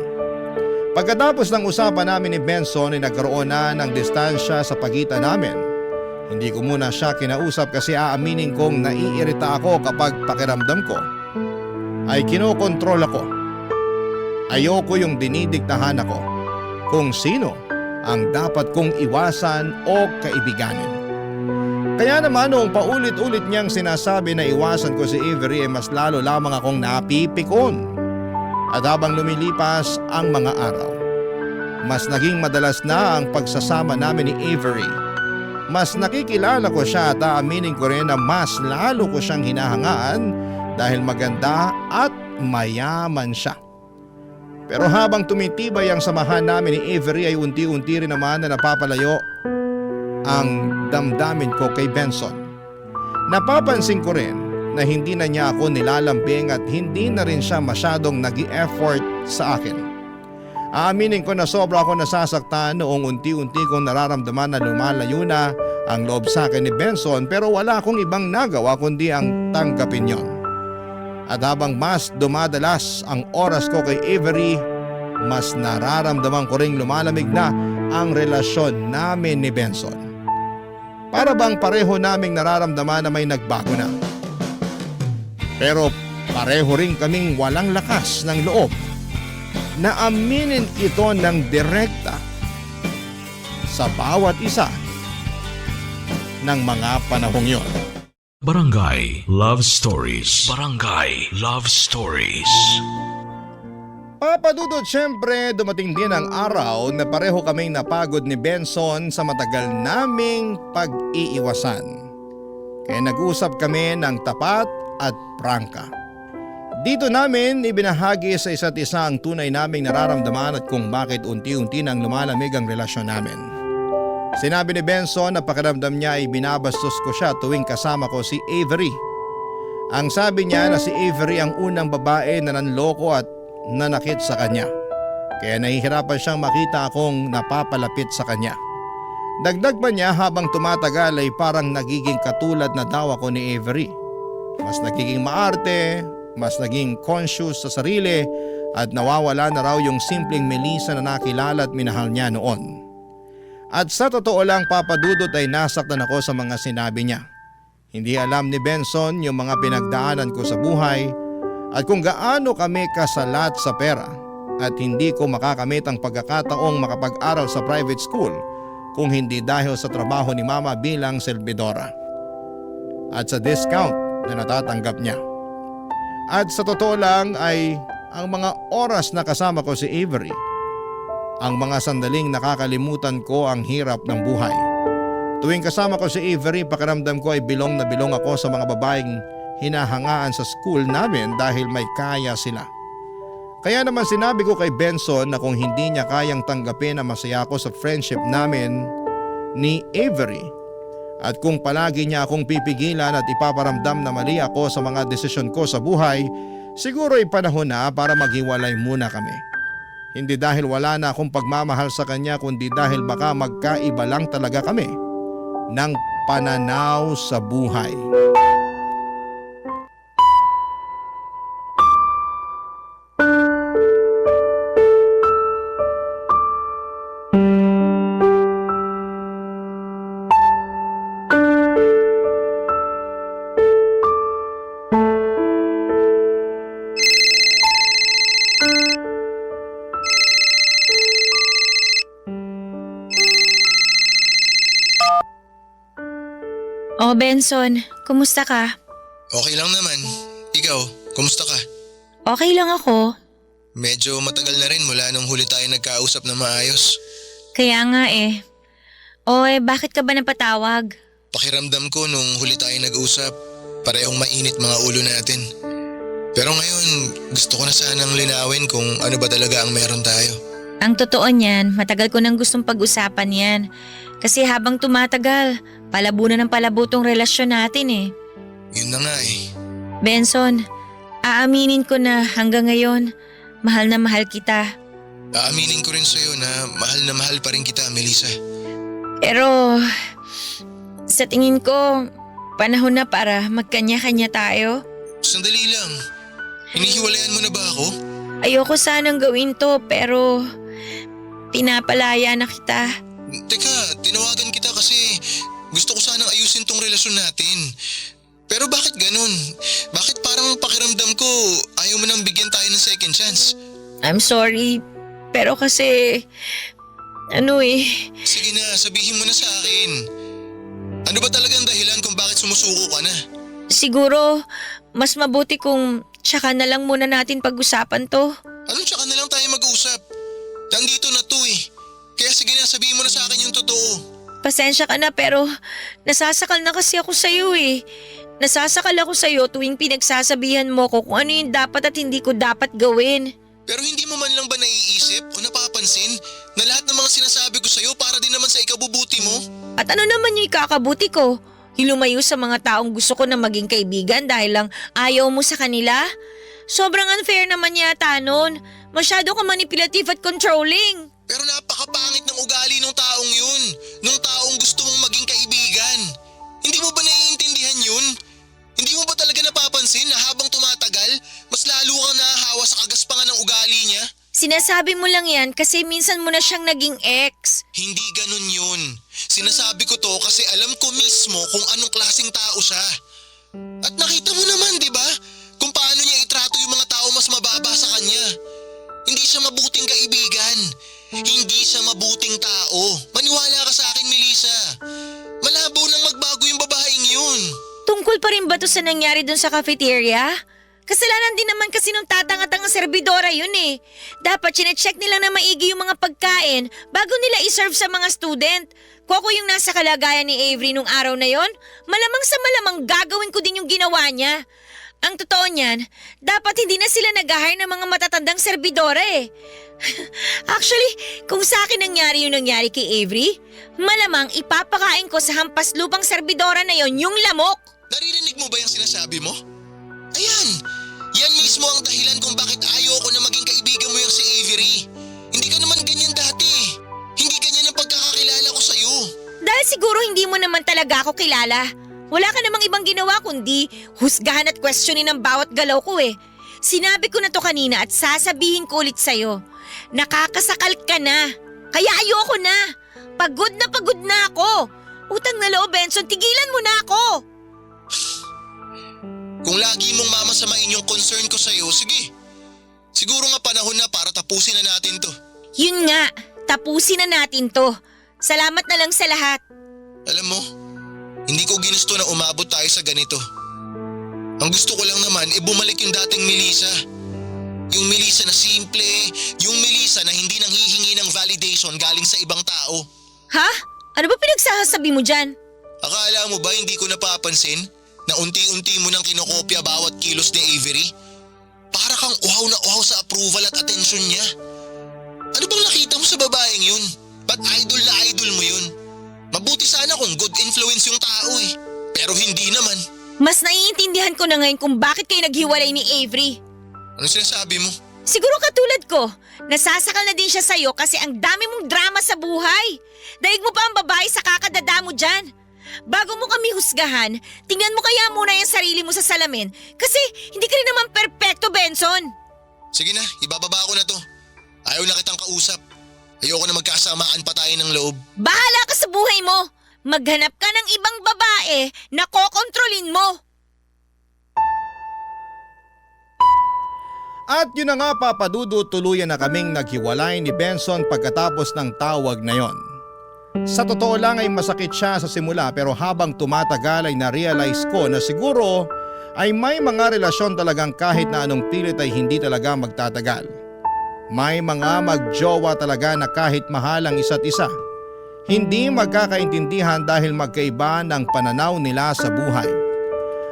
Pagkatapos ng usapan namin ni Benson ay nagkaroon na ng distansya sa pagitan namin. Hindi ko muna siya kinausap kasi aaminin kong naiirita ako kapag pakiramdam ko ay kinokontrol ako. Ayoko yung dinidiktahan ako kung sino ang dapat kong iwasan o kaibiganin. Kaya naman noong paulit-ulit niyang sinasabi na iwasan ko si Avery ay mas lalo lamang akong napipikon. At habang lumilipas ang mga araw, mas naging madalas na ang pagsasama namin ni Avery. Mas nakikilala ko siya at aaminin ko rin na mas lalo ko siyang hinahangaan dahil maganda at mayaman siya. Pero habang tumitibay ang samahan namin ni Avery ay unti-unti rin naman na napapalayo ang damdamin ko kay Benson. Napapansin ko rin na hindi na niya ako nilalambing at hindi na rin siya masyadong nag-i-effort sa akin. Aaminin ko na sobra ako nasasaktan noong unti-unti kong nararamdaman na lumalayo na ang loob sa akin ni Benson pero wala akong ibang nagawa kundi ang tanggapin yon. At habang mas dumadalas ang oras ko kay Avery, mas nararamdaman ko ring lumalamig na ang relasyon namin ni Benson. Para bang pareho naming nararamdaman na may nagbago na. Pero pareho rin kaming walang lakas ng loob na aminin ito ng direkta sa bawat isa ng mga panahong yon. Barangay Love Stories. Barangay Love Stories. Papadudod, syempre dumating din ang araw na pareho kaming napagod ni Benson sa matagal naming pag-iiwasan. Kaya nag-usap kami ng tapat at prangka. Dito namin ibinahagi sa isa't isa ang tunay naming nararamdaman at kung bakit unti-unti nang lumalamig ang relasyon namin. Sinabi ni Benson na pakiramdam niya ay binabastos ko siya tuwing kasama ko si Avery. Ang sabi niya na si Avery ang unang babae na nanloko at nanakit sa kanya. Kaya nahihirapan siyang makita akong napapalapit sa kanya. Dagdag pa niya habang tumatagal ay parang nagiging katulad na daw ako ni Avery. Mas nagiging maarte, mas naging conscious sa sarili at nawawala na raw yung simpleng Melissa na nakilala at minahal niya noon. At sa totoo lang, Papa Dudut, ay nasaktan ako sa mga sinabi niya. Hindi alam ni Benson yung mga pinagdaanan ko sa buhay at kung gaano kami kasalat sa pera at hindi ko makakamit ang pagkakataong makapag-aral sa private school kung hindi dahil sa trabaho ni Mama bilang servidora at sa discount na natatanggap niya. At sa totoo lang ay ang mga oras na kasama ko si Avery, ang mga sandaling nakakalimutan ko ang hirap ng buhay. Tuwing kasama ko si Avery, pakiramdam ko ay bilong na bilong ako sa mga babaeng hinahangaan sa school namin dahil may kaya sila. Kaya naman sinabi ko kay Benson na kung hindi niya kayang tanggapin na masaya ako sa friendship namin ni Avery at kung palagi niya akong pipigilan at ipaparamdam na mali ako sa mga desisyon ko sa buhay, siguro ay panahon na para maghiwalay muna kami. Hindi dahil wala na akong pagmamahal sa kanya kundi dahil baka magkaiba lang talaga kami ng pananaw sa buhay. Oh, Benson, kumusta ka? Okay lang naman. Ikaw, kumusta ka? Okay lang ako. Medyo matagal na rin mula nung huli tayo nagkausap na maayos. Kaya nga eh. Bakit ka ba napatawag? Pakiramdam ko nung huli tayo nag-usap, parehong mainit mga ulo natin. Pero ngayon, gusto ko na sanang linawin kung ano ba talaga ang meron tayo. Ang totoo niyan, matagal ko nang gustong pag-usapan yan. Kasi habang tumatagal, palabo na ng palabo tong relasyon natin eh. Yun na nga eh. Benson, aaminin ko na hanggang ngayon, mahal na mahal kita. Aaminin ko rin sa'yo na mahal pa rin kita, Melissa. Pero, sa tingin ko, panahon na para magkanya-kanya tayo. Sandali lang. Hinihiwalayan mo na ba ako? Ayoko sanang gawin to pero pinapalaya na kita. Teka, tinawagan kita kasi gusto ko sanang ayusin tong relasyon natin. Pero bakit ganun? Bakit parang pakiramdam ko ayaw mo nang bigyan tayo ng second chance? I'm sorry, pero kasi Sige na, sabihin mo na sa akin. Ano ba talagang dahilan kung bakit sumusuko ka na? siguro mas mabuti kung tsaka na lang muna natin pag-usapan to. Anong tsaka na lang tayo mag-usap? Nandito na to eh. Kaya sige na, sabihin mo na sa akin yung totoo. Pasensya ka na pero nasasakal na kasi ako sa'yo eh. Nasasakal ako sa'yo tuwing pinagsasabihan mo ko kung ano yung dapat at hindi ko dapat gawin. Pero hindi mo man lang ba naiisip o napapansin na lahat ng mga sinasabi ko sa'yo para din naman sa ikabubuti mo? At ano naman yung ikakabuti ko? Hilumayo sa mga taong gusto ko na maging kaibigan dahil lang ayaw mo sa kanila? Sobrang unfair naman yata nun. Masyado ka manipulative at controlling. Pero napakapangit ng ugali ng taong yun. Nung taong gusto mong maging kaibigan. Hindi mo ba naiintindihan yun? Hindi mo ba talaga napapansin na habang tumatagal, mas lalo kang nahahawa sa kagaspangan ng ugali niya? Sinasabi mo lang yan kasi minsan mo na siyang naging ex. Hindi ganun yun. Sinasabi ko to kasi alam ko mismo kung anong klaseng tao siya. At nakita mo naman, di ba? Kung paano niya itrato yung mga tao mas mababa sa kanya. Hindi siya mabuting kaibigan. Hindi siya mabuting tao. Maniwala ka sa akin, Melissa. Malabo nang magbago yung babaeng yun. Tungkol pa rin ba to sa nangyari dun sa cafeteria? Kasalanan din naman kasi nung tatanga-tangang serbidora yun eh. Dapat sinecheck nila na maigi yung mga pagkain bago nila iserve sa mga student. Kung ako yung nasa kalagayan ni Avery nung araw na yon, malamang sa malamang gagawin ko din yung ginawa niya. Ang totoo niyan, dapat hindi na sila nag-hire ng mga matatandang serbidora eh. Actually, kung sa akin nangyari yung nangyari kay Avery, malamang ipapakain ko sa hampas lupang serbidora na yon yung lamok. Naririnig mo ba yung sinasabi mo? Ayan, yan mismo ang dahilan kung bakit ayoko na maging kaibigan mo yung si Avery. Hindi ka naman ganyan dati. Hindi ganyan ang pagkakakilala ko sa'yo. Dahil siguro hindi mo naman talaga ako kilala. Wala ka namang ibang ginawa kundi husgahan at questionin ang bawat galaw ko eh. Sinabi ko na to kanina at sasabihin ko ulit sa'yo. Nakakasakal ka na. Kaya ayoko na. Pagod na ako. Utang na loob, Benson, tigilan mo na ako. Kung lagi mong mamasamain yung concern ko sa'yo, sige. Siguro nga panahon na para tapusin na natin to. Yun nga, tapusin na natin to. Salamat na lang sa lahat. Alam mo, hindi ko ginusto na umabot tayo sa ganito. Ang gusto ko lang naman bumalik yung dating Melissa. Yung Melissa na simple, yung Melissa na hindi nanghihingi ng validation galing sa ibang tao. Ha? Ano ba pinagsasabi mo dyan? Akala mo ba hindi ko napapansin na unti-unti mo nang kinokopya bawat kilos ni Avery? Para kang uhaw na uhaw sa approval at atensyon niya. Ano bang nakita mo sa babaeng yun? Ba't idol na idol mo yun? Mabuti sana kung good influence yung tao eh. Pero hindi naman. Mas naiintindihan ko na ngayon kung bakit kayo naghiwalay ni Avery. Ano sinasabi mo? Siguro katulad ko, nasasakal na din siya sa'yo kasi ang dami mong drama sa buhay. Daig mo pa ang babae sa kakadada mo dyan. Bago mo kami husgahan, tingnan mo kaya muna yung sarili mo sa salamin kasi hindi ka rin naman perpekto, Benson. Sige na, ibababa ko na to. Ayaw na kitang kausap. Ayoko na magkasamaan pa tayo ng loob. Bahala ka sa buhay mo. Maghanap ka ng ibang babae na kokontrolin mo. At yun na nga Papadudo, tuluyan na kaming naghiwalay ni Benson pagkatapos ng tawag na yon. Sa totoo lang ay masakit siya sa simula pero habang tumatagal ay na-realize ko na siguro ay may mga relasyon talagang kahit na anong pilit ay hindi talaga magtatagal. May mga magjowa talaga na kahit mahal ang isa't isa, hindi magkakaintindihan dahil magkaiba ng pananaw nila sa buhay.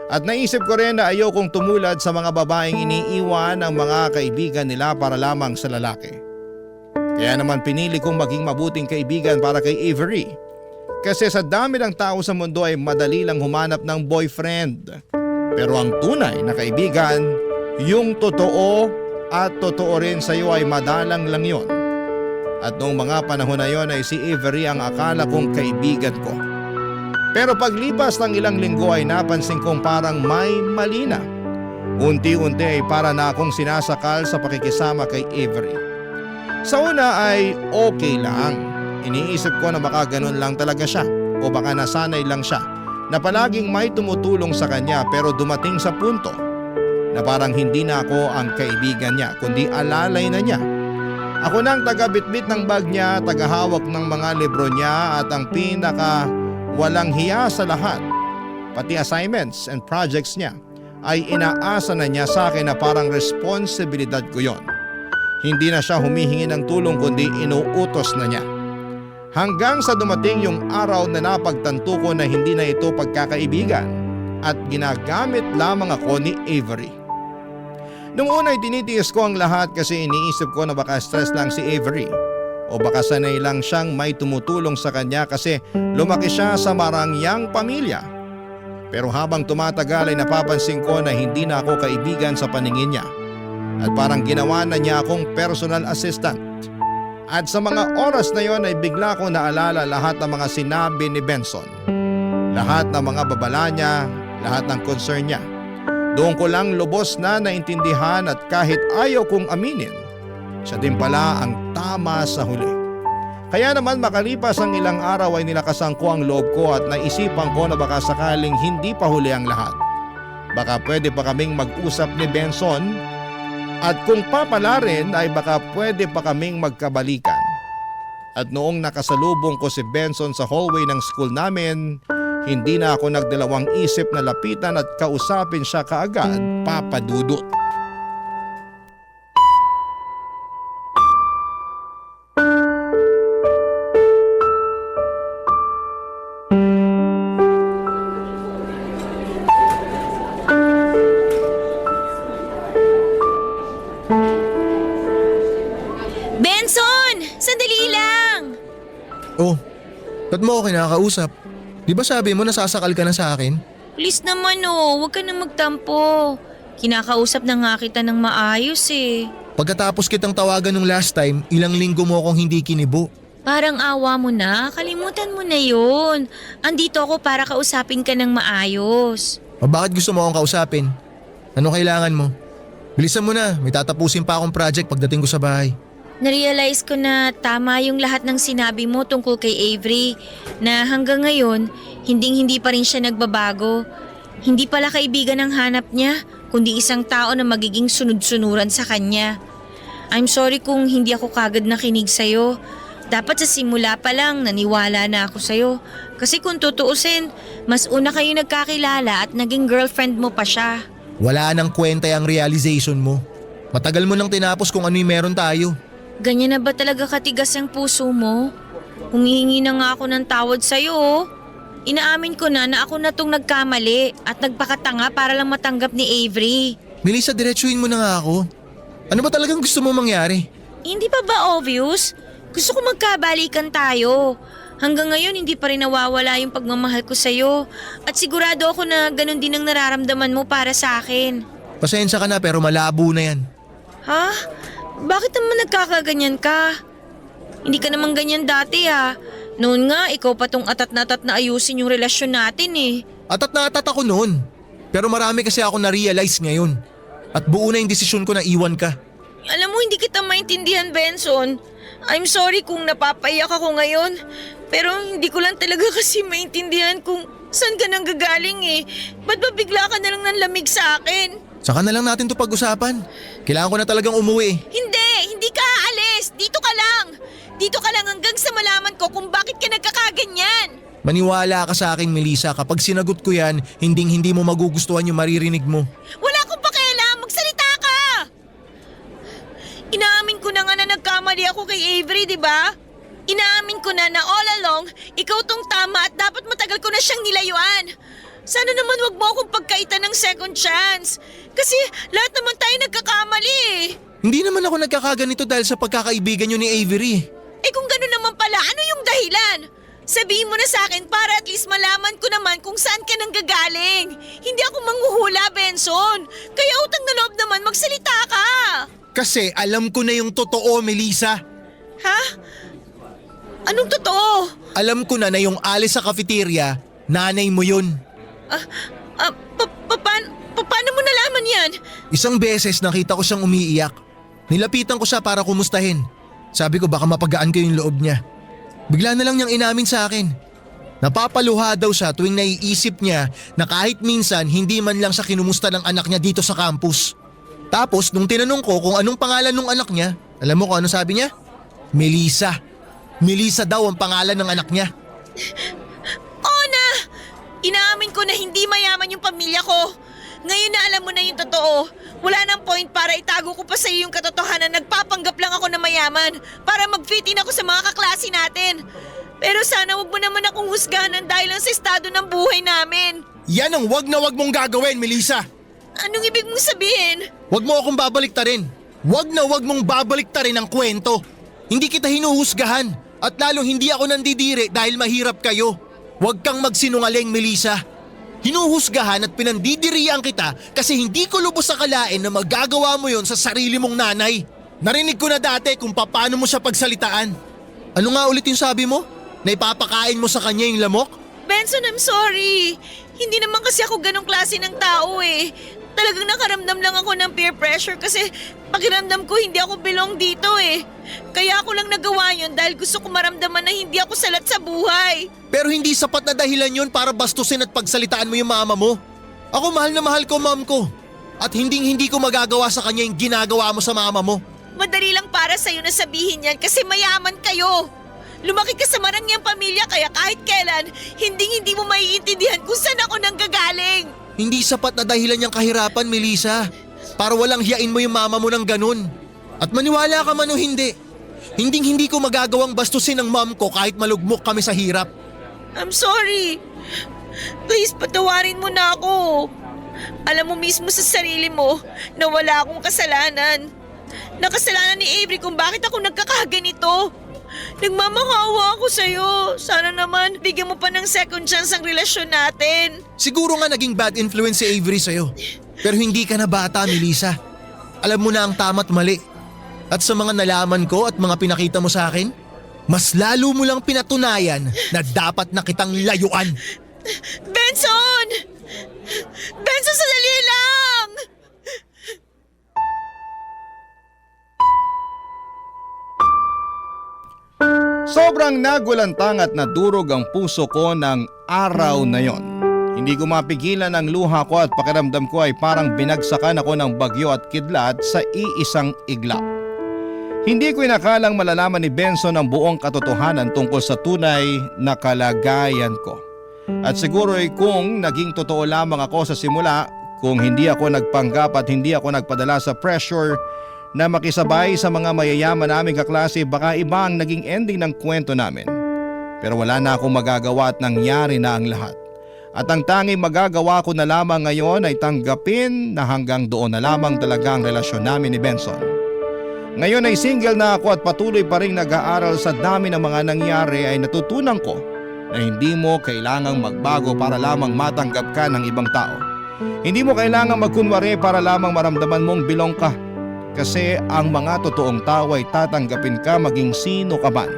At naisip ko rin na ayokong tumulad sa mga babaeng iniiwan ng mga kaibigan nila para lamang sa lalaki. Kaya naman pinili kong maging mabuting kaibigan para kay Avery. Kasi sa dami ng tao sa mundo ay madali lang humanap ng boyfriend. Pero ang tunay na kaibigan, yung totoo at totoo rin sa iyo ay madalang lang yon. At noong mga panahon na yon ay si Avery ang akala kong kaibigan ko. Pero paglipas ng ilang linggo ay napansin kong parang may mali na. Unti-unti ay para na akong sinasakal sa pakikisama kay Avery. Sa una ay okay lang. Iniisip ko na baka ganun lang talaga siya o baka nasanay lang siya na palaging may tumutulong sa kanya pero dumating sa punto na parang hindi na ako ang kaibigan niya kundi alalay na niya. Ako nang taga-bitbit ng bag niya, tagahawak ng mga libro niya at ang pinaka walang hiya sa lahat. Pati assignments and projects niya ay inaasa na niya sa akin na parang responsibilidad ko yon. Hindi na siya humihingi ng tulong kundi inuutos na niya. Hanggang sa dumating yung araw na napagtanto ko na hindi na ito pagkakaibigan at ginagamit lamang ako ni Avery. Nung una ay tinitiis ko ang lahat kasi iniisip ko na baka stress lang si Avery o baka sanay lang siyang may tumutulong sa kanya kasi lumaki siya sa marangyang pamilya. Pero habang tumatagal ay napapansin ko na hindi na ako kaibigan sa paningin niya at parang ginawa na niya akong personal assistant. At sa mga oras na yon ay bigla kong naalala lahat ng mga sinabi ni Benson. Lahat ng mga babala niya, lahat ng concern niya. Doon ko lang lubos na naintindihan at kahit ayaw kong aminin, siya din pala ang tama sa huli. Kaya naman makalipas ang ilang araw ay nilakasan ko ang loob ko at naisipan ko na baka sakaling hindi pa huli ang lahat. Baka pwede pa kaming mag-usap ni Benson at kung papala rin ay baka pwede pa kaming magkabalikan. At noong nakasalubong ko si Benson sa hallway ng school namin, hindi na ako nagdalawang isip na lapitan at kausapin siya kaagad, Papadudot. Benson! Sandali lang! Oh, ba't mo ako kinakausap? Di ba sabi mo nasasakal ka na sa akin? Please naman oh, huwag ka na magtampo. Kinakausap na nga kita ng maayos eh. Pagkatapos kitang tawagan nung last time, ilang linggo mo akong hindi kinibo. Parang awa mo na, kalimutan mo na yun. Andito ako para kausapin ka ng maayos. O bakit gusto mo akong kausapin? Ano kailangan mo? Bilisan mo na, may tatapusin pa akong project pagdating ko sa bahay. Narealize ko na tama yung lahat ng sinabi mo tungkol kay Avery na hanggang ngayon, hindi pa rin siya nagbabago. Hindi pala kaibigan ang hanap niya, kundi isang tao na magiging sunod-sunuran sa kanya. I'm sorry kung hindi ako kagad nakinig sa'yo. Dapat sa simula pa lang naniwala na ako sa'yo. Kasi kung tutuusin, mas una kayo nagkakilala at naging girlfriend mo pa siya. Wala nang kwenta yung realization mo. Matagal mo nang tinapos kung ano yung meron tayo. Ganyan na ba talaga katigas ang puso mo? Humihingi na nga ako ng tawad sa'yo. Oh. Inaamin ko na ako na tong nagkamali at nagpakatanga para lang matanggap ni Avery. Melissa, diretsuhin mo na nga ako. Ano ba talagang gusto mo mangyari? Hindi pa ba obvious? Gusto ko magkabalikan tayo. Hanggang ngayon hindi pa rin nawawala yung pagmamahal ko sa'yo. At sigurado ako na ganun din ang nararamdaman mo para sa akin. Pasensya ka na pero malabo na yan. Ha? Bakit naman nagkakaganyan ka? Hindi ka naman ganyan dati ha. Noon nga, ikaw pa tong atat na ayusin yung relasyon natin eh. Atat na atat ako noon. Pero marami kasi ako na-realize ngayon. At buo na yung desisyon ko na iwan ka. Alam mo, hindi kita maintindihan, Benson. I'm sorry kung napapaiyak ako ngayon. Pero hindi ko lang talaga kasi maintindihan kung saan ka nang gagaling eh. Ba't ba bigla ka na lang nanlamig sa akin? Saka na lang natin to pag-usapan. Kailangan ko na talagang umuwi. Hindi ka aalis. Dito ka lang. Dito ka lang hanggang sa malaman ko kung bakit ka nagkakaganyan. Maniwala ka sa akin, Melissa. Kapag sinagot ko yan, hindi mo magugustuhan yung maririnig mo. Wala akong pakialam. Magsalita ka. Inaamin ko na nga na nagkamali ako kay Avery, di ba? Inaamin ko na all along, ikaw tong tama at dapat matagal ko na siyang nilayuan. Sana naman wag mo akong pagkaitan ng second chance. Kasi lahat naman tayo nagkakamali eh. Hindi naman ako nagkakaganito dahil sa pagkakaibigan nyo ni Avery. Eh kung gano'n naman pala, ano yung dahilan? Sabihin mo na sa akin para at least malaman ko naman kung saan ka nang gagaling. Hindi ako manghuhula, Benson. Kaya utang na loob naman, magsalita ka. Kasi alam ko na yung totoo, Melissa. Ha? Anong totoo? Alam ko na yung alis sa cafeteria, nanay mo yun. Paano mo nalaman yan? Isang beses nakita ko siyang umiiyak. Nilapitan ko siya para kumustahin. Sabi ko baka mapagaan ko yung loob niya. Bigla na lang niyang inamin sa akin. Napapaluha daw siya tuwing naiisip niya na kahit minsan hindi man lang siya kinumusta ng anak niya dito sa campus. Tapos nung tinanong ko kung anong pangalan ng anak niya, alam mo kung ano sabi niya? Melissa. Melissa daw ang pangalan ng anak niya. Ona! Inaamin ko na hindi mayaman yung pamilya ko. Ngayon na alam mo na yung totoo. Wala nang point para itago ko pa sa iyo yung katotohanan. Nagpapanggap lang ako na mayaman para mag-fit in ako sa mga kaklase natin. Pero sana wag mo naman akong husgahan dahil lang sa estado ng buhay namin. Yan ang wag na wag mong gagawin, Melissa. Anong ibig mong sabihin? Wag mo akong babaliktarin. Wag na wag mong babaliktarin ang kwento. Hindi kita hinuhusgahan at lalong hindi ako nandidiri dahil mahirap kayo. Wag kang magsinungaling, Melissa. Hinuhusgahan at pinandidirian kita kasi hindi ko lubos akalain na magagawa mo yon sa sarili mong nanay. Narinig ko na dati kung paano mo siya pagsalitaan. Ano nga ulit yung sabi mo? Na ipapakain mo sa kanya yung lamok? Benson, I'm sorry. Hindi naman kasi ako ganong klase ng tao eh. Talagang nakaramdam lang ako ng peer pressure kasi pakiramdam ko hindi ako belong dito eh. Kaya ako lang nagawa yun dahil gusto ko maramdaman na hindi ako salat sa buhay. Pero hindi sapat na dahilan yun para bastusin at pagsalitaan mo yung mama mo. Ako mahal na mahal ko mom ko. At hindi ko magagawa sa kanya yung ginagawa mo sa mama mo. Madali lang para sa'yo na sabihin yan kasi mayaman kayo. Lumaki ka sa marangyang pamilya kaya kahit kailan, hindi mo maiintindihan kung saan ako nanggagaling. Hindi sapat na dahilan yung kahirapan, Melissa. Para walang hiyain mo yung mama mo ng ganun. At maniwala ka man o hindi ko magagawang bastusin ng mom ko kahit malugmok kami sa hirap. I'm sorry. Please, patawarin mo na ako. Alam mo mismo sa sarili mo na wala akong kasalanan. Nakasalanan ni Avery kung bakit ako nagkakaganito. Nagmamakawa ako sa'yo. Sana naman bigyan mo pa ng second chance ang relasyon natin. Siguro nga naging bad influence si Avery sa'yo. Pero hindi ka na bata, Melissa. Alam mo na ang tama't mali. At sa mga nalaman ko at mga pinakita mo sa akin, mas lalo mo lang pinatunayan na dapat na kitang layuan. Benson! Benson, sandali lang! Sobrang nagulantang at nadurog ang puso ko ng araw na yon. Hindi ko mapigilan ang luha ko at pakiramdam ko ay parang binagsakan ako ng bagyo at kidlat sa iisang iglap. Hindi ko inakalang malalaman ni Benson ang buong katotohanan tungkol sa tunay na kalagayan ko. At siguro ay kung naging totoo lamang ako sa simula, kung hindi ako nagpanggap at hindi ako nagpadala sa pressure na makisabay sa mga mayayaman naming kaklase, baka iba ang naging ending ng kwento namin. Pero wala na akong magagawa at nangyari na ang lahat. At ang tanging magagawa ko na lamang ngayon ay tanggapin na hanggang doon na lamang talaga ang relasyon namin ni Benson. Ngayon ay single na ako at patuloy pa rin nag-aaral. Sa dami ng mga nangyari ay natutunan ko na hindi mo kailangang magbago para lamang matanggap ka ng ibang tao. Hindi mo kailangang magkunwari para lamang maramdaman mong belong ka. Kasi ang mga totoong tao ay tatanggapin ka maging sino ka man.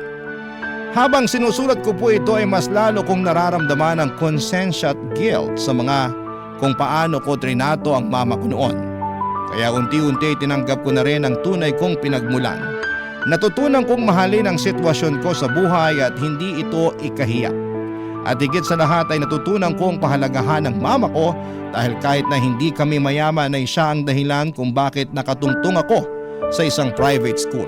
Habang sinusulat ko po ito ay mas lalo kong nararamdaman ang konsensya at guilt sa mga kung paano ko trinato ang mama ko noon. Kaya unti-unti tinanggap ko na rin ang tunay kong pinagmulan. Natutunan kong mahalin ang sitwasyon ko sa buhay at hindi ito ikahiya. At higit sa lahat ay natutunan kong pahalagahan ng mama ko dahil kahit na hindi kami mayaman ay siya ang dahilan kung bakit nakatungtong ako sa isang private school.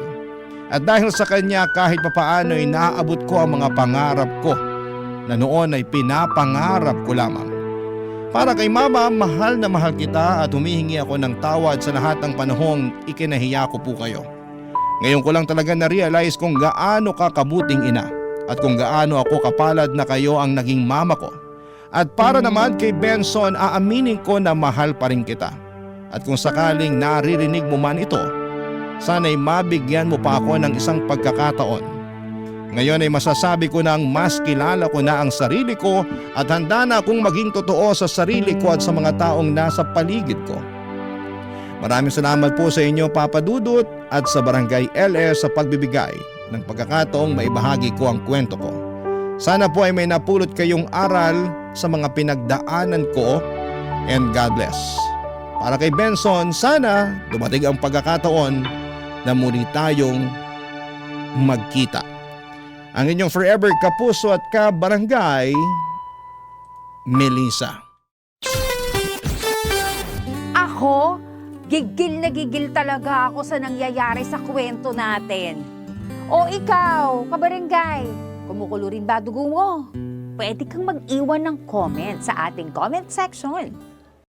At dahil sa kanya kahit papaano ay naaabot ko ang mga pangarap ko na noon ay pinapangarap ko lamang. Para kay mama, mahal na mahal kita at humihingi ako ng tawad sa lahat ng panahong ikinahiya ko po kayo. Ngayon ko lang talaga na-realize kung gaano ka kabuting ina at kung gaano ako kapalad na kayo ang naging mama ko. At para naman kay Benson, aaminin ko na mahal pa rin kita. At kung sakaling naririnig mo man ito, sana'y mabigyan mo pa ako ng isang pagkakataon. Ngayon ay masasabi ko na mas kilala ko na ang sarili ko at handa na akong maging totoo sa sarili ko at sa mga taong nasa paligid ko. Maraming salamat po sa inyo, Papa Dudut, at sa Barangay LS sa pagbibigay ng pagkakataong maibahagi ko ang kwento ko. Sana po ay may napulot kayong aral sa mga pinagdaanan ko, and God bless. Para kay Benson, sana dumating ang pagkakataon na muli tayong magkita. Ang inyong forever kapuso at kabarangay, Melissa. Ako, gigil na gigil talaga ako sa nangyayari sa kwento natin. O ikaw, kabarangay, kumukulo rin ba dugo mo? Pwede kang mag-iwan ng comment sa ating comment section.